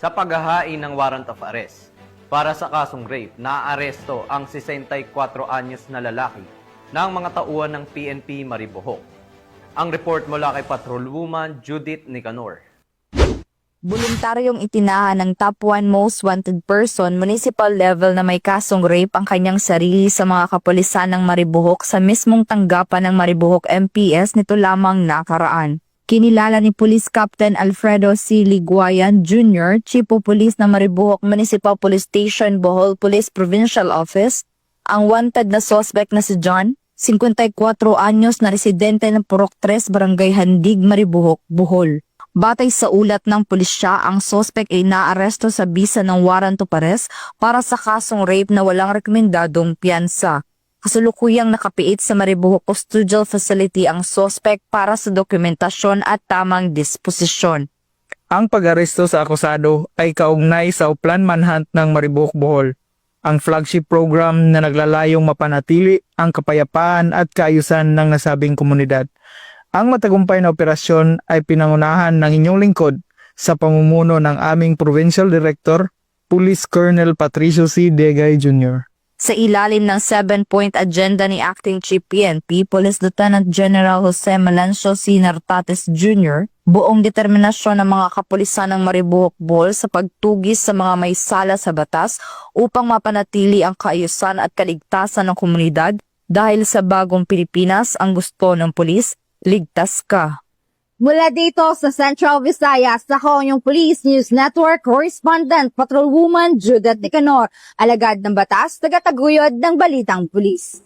Sa paghahain ng warrant of arrest para sa kasong rape, naaaresto ang 64 anyos na lalaki ng mga tauhan ng PNP Maribojoc. Ang report mula kay Patrolwoman Judith Nicanor. Voluntaryong itinahan ng top 1 most wanted person municipal level na may kasong rape ang kanyang sarili sa mga kapulisan ng Maribojoc sa mismong tanggapan ng Maribojoc MPS nito lamang nakaraan. Kinilala ni Police Captain Alfredo C. Liguayan Jr., Chief of Police ng Maribojoc Municipal Police Station, Bohol Police Provincial Office, ang wanted na suspect na si John, 54 anyos na residente ng Purok 3, Barangay Handig, Maribojoc, Bohol. Batay sa ulat ng pulisya, ang suspect ay naaresto sa bisa ng warrant of arrest para sa kasong rape na walang rekomendadong piyansa. Kasulukuyang nakapiit sa Maribojoc Custodial Facility ang suspect para sa dokumentasyon at tamang disposisyon. Ang pag-aresto sa akusado ay kaugnay sa Uplan Manhunt ng Maribojoc, Bohol, ang flagship program na naglalayong mapanatili ang kapayapaan at kaayusan ng nasabing komunidad. Ang matagumpay na operasyon ay pinangunahan ng inyong lingkod sa pamumuno ng aming Provincial Director, Police Colonel Patricio C. Degay Jr. Sa ilalim ng 7-point agenda ni Acting Chief PNP, Police Lieutenant General Jose Melancio C. Nartates Jr., buong determinasyon ng mga kapulisan ng Maribojoc, Bohol sa pagtugis sa mga may sala sa batas upang mapanatili ang kaayusan at kaligtasan ng komunidad dahil sa bagong Pilipinas ang gusto ng pulis, ligtas ka. Mula dito sa Central Visayas, ako yung Police News Network Correspondent Patrolwoman Judith Nicanor, alagad ng batas, tagataguyod ng Balitang Pulis.